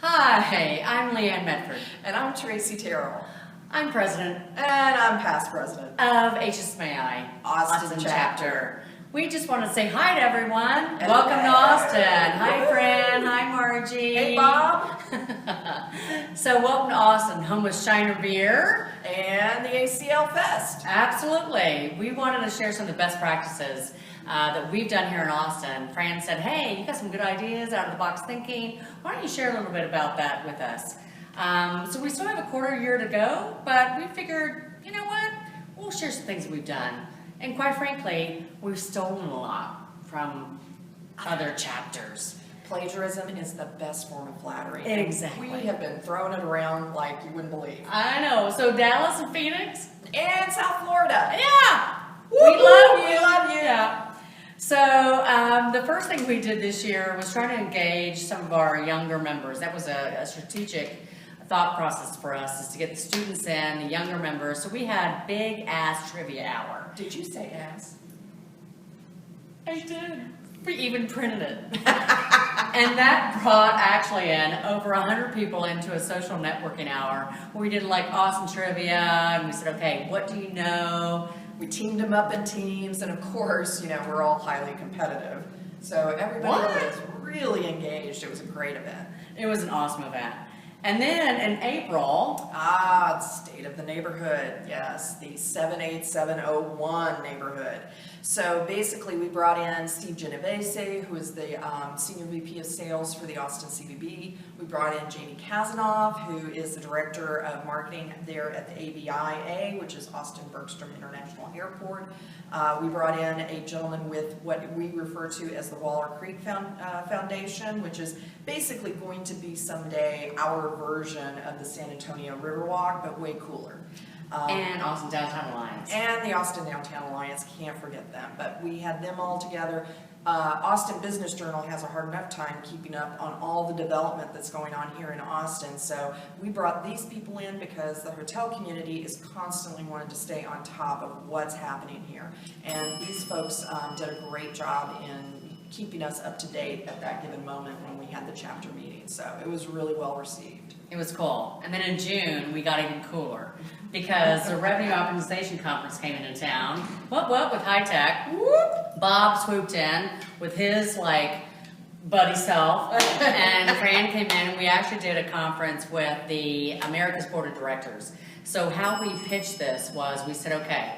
Hi, I'm Leanne Medford. And I'm Tracy Terrell. I'm president And I'm past president of HSMAI Austin Chapter. We just want to say hi to everyone. Hello. Welcome to Austin. Hi, Fran. Hi, Margie. Hey, Bob. So welcome to Austin, home of Shiner Beer. And the ACL Fest. Absolutely. We wanted to share some of the best practices that we've done here in Austin. Fran said, hey, you got some good ideas, out of the box thinking. Why don't you share a little bit about that with us? So we still have a quarter year to go, but we figured, you know what? We'll share some things that we've done. And quite frankly, we've stolen a lot from other chapters. Plagiarism is the best form of flattery. Exactly. We have been throwing it around like you wouldn't believe. I know. So Dallas and Phoenix? And South Florida. Yeah. Woo-hoo, We love you. We love you. Yeah. So the first thing we did this year was try to engage some of our younger members. That was a strategic thought process for us, is to get the students in, the younger members. So we had big ass trivia hour. Did you say ass? I did. We even printed it. And that brought actually in over 100 people into a social networking hour where we did like awesome trivia, and we said, okay, what do you know? We teamed them up in teams, and of course, you know, we're all highly competitive. So everybody was really engaged. It was a great event. It was an awesome event. And then in April... State of the neighborhood. Yes, the 78701 neighborhood. So basically we brought in Steve Genovese, who is the Senior VP of Sales for the Austin CVB. We brought in Jamie Kazanoff, who is the Director of Marketing there at the ABIA, which is Austin Bergstrom International Airport. We brought in a gentleman with what we refer to as the Waller Creek Foundation, which is basically going to be someday our version of the San Antonio Riverwalk, but way cooler. And Austin Downtown Alliance. And the Austin Downtown Alliance, can't forget them. But we had them all together. Austin Business Journal has a hard enough time keeping up on all the development that's going on here in Austin. So we brought these people in because the hotel community is constantly wanting to stay on top of what's happening here. And these folks did a great job in keeping us up to date at that given moment when we had the chapter meeting. So it was really well received. It was cool. And then in June, we got even cooler because the Revenue Optimization Conference came into town. What, with high tech. Whoop. Bob swooped in with his, like, buddy self. And Fran came in, and we actually did a conference with the America's Board of Directors. So how we pitched this was we said, okay,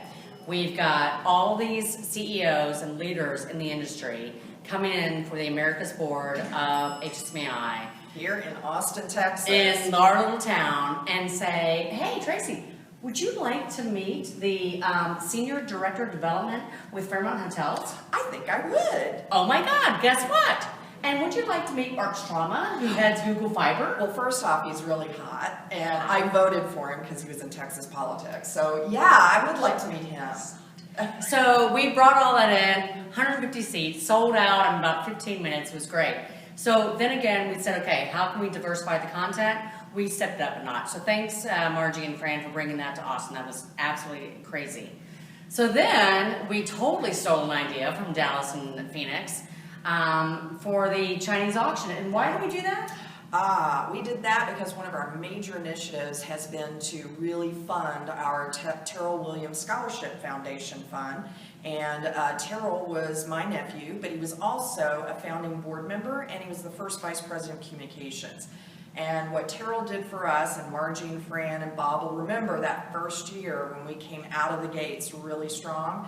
we've got all these CEOs and leaders in the industry coming in for the America's Board of HSMAI. Here in Austin, Texas. In our little town, and say, hey, Tracy, would you like to meet the Senior Director of Development with Fairmont Hotels? I think I would. Oh my God, guess what? And would you like to meet Art Strama, who heads Google Fiber? Well, first off, he's really hot, and I voted for him because he was in Texas politics. So yeah, I would like to meet him. So we brought all that in, 150 seats, sold out in about 15 minutes. It was great. So then again, we said, okay, how can we diversify the content? We stepped it up a notch. So thanks, Margie and Fran, for bringing that to Austin. That was absolutely crazy. So then we totally stole an idea from Dallas and Phoenix for the Chinese auction. And why did we do that? We did that because one of our major initiatives has been to really fund our Terrell Williams Scholarship Foundation Fund. And Terrell was my nephew, but he was also a founding board member, and he was the first vice president of communications. And what Terrell did for us, and Margie and Fran and Bob will remember that first year when we came out of the gates really strong.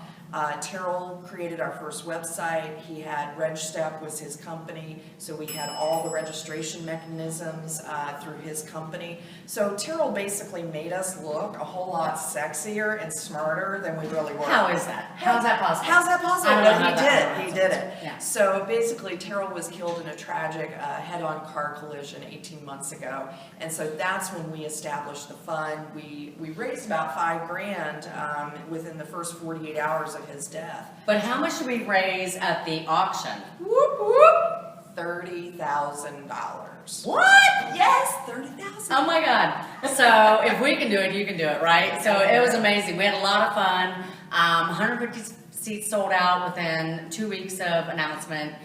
Terrell created our first website. He had RegStep was his company, so we had all the registration mechanisms through his company. So Terrell basically made us look a whole lot sexier and smarter than we really were. How is that? How's that possible? How's that possible? I don't know But how that he did it. Yeah. So basically Terrell was killed in a tragic head-on car collision 18 months ago. And so that's when we established the fund. We raised about $5,000 within the first 48 hours of his death. But how much did we raise at the auction? Whoop, whoop. $30,000. What? Yes, $30,000. Oh my God. So if we can do it, you can do it, right? So it was amazing. We had a lot of fun. 150 seats sold out within 2 weeks of announcement.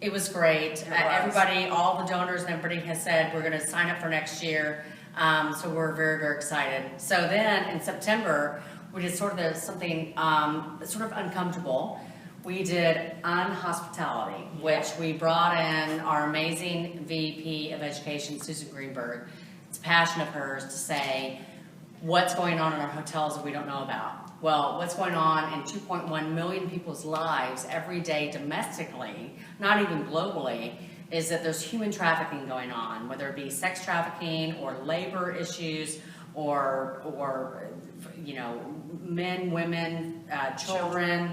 It was great. was. Everybody, all the donors and everybody has said we're going to sign up for next year. So we're very, very excited. So then in September, we did sort of something sort of uncomfortable. We did unhospitality, which we brought in our amazing VP of Education, Susan Greenberg. It's a passion of hers to say what's going on in our hotels that we don't know about. Well, what's going on in 2.1 million people's lives every day domestically, not even globally, is that there's human trafficking going on, whether it be sex trafficking or labor issues or you know, men, women, children.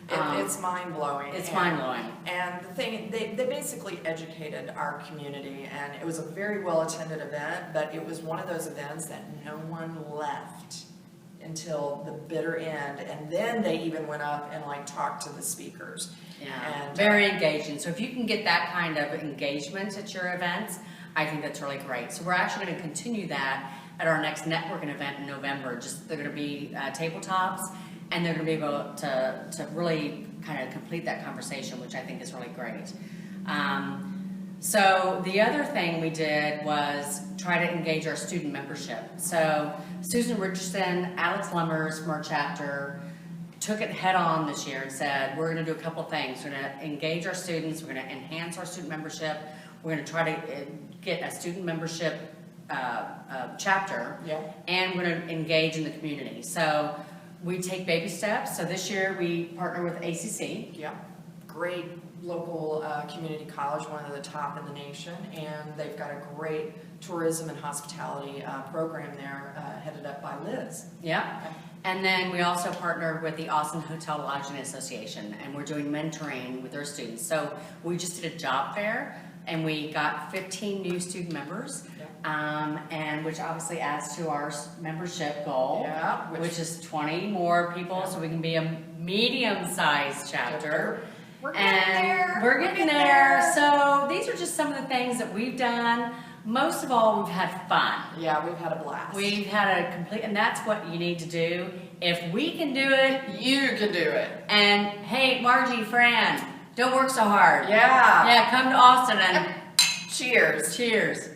It's mind-blowing. It's mind-blowing. And the thing, they basically educated our community, and it was a very well-attended event, but it was one of those events that no one left until the bitter end, and then they even went up and like talked to the speakers. Yeah, and, very engaging. So if you can get that kind of engagement at your events, I think that's really great. So we're actually going to continue that at our next networking event in November. They're going to be tabletops, and they're going to be able to really kind of complete that conversation, which I think is really great. So the other thing we did was try to engage our student membership. So Susan Richardson, Alex Lummers from our chapter took it head on this year and said, we're going to do a couple things. We're going to engage our students. We're going to enhance our student membership. We're going to try to get a student membership chapter, and we're going to engage in the community. So we take baby steps. So this year we partner with ACC. Yeah, great local community college, one of the top in the nation, and they've got a great tourism and hospitality program there headed up by Liz. Yeah. And then we also partnered with the Austin Hotel Lodging Association, and we're doing mentoring with their students. So we just did a job fair, and we got 15 new student members, and which obviously adds to our membership goal, which is 20 more people, so we can be a medium-sized chapter. We're getting there. We're getting there. So these are just some of the things that we've done. Most of all, we've had fun. Yeah, we've had a blast. We've had a complete, and that's what you need to do. If we can do it, you can do it. And hey, Margie, Fran, don't work so hard. Yeah. Yeah, come to Austin and cheers. Cheers.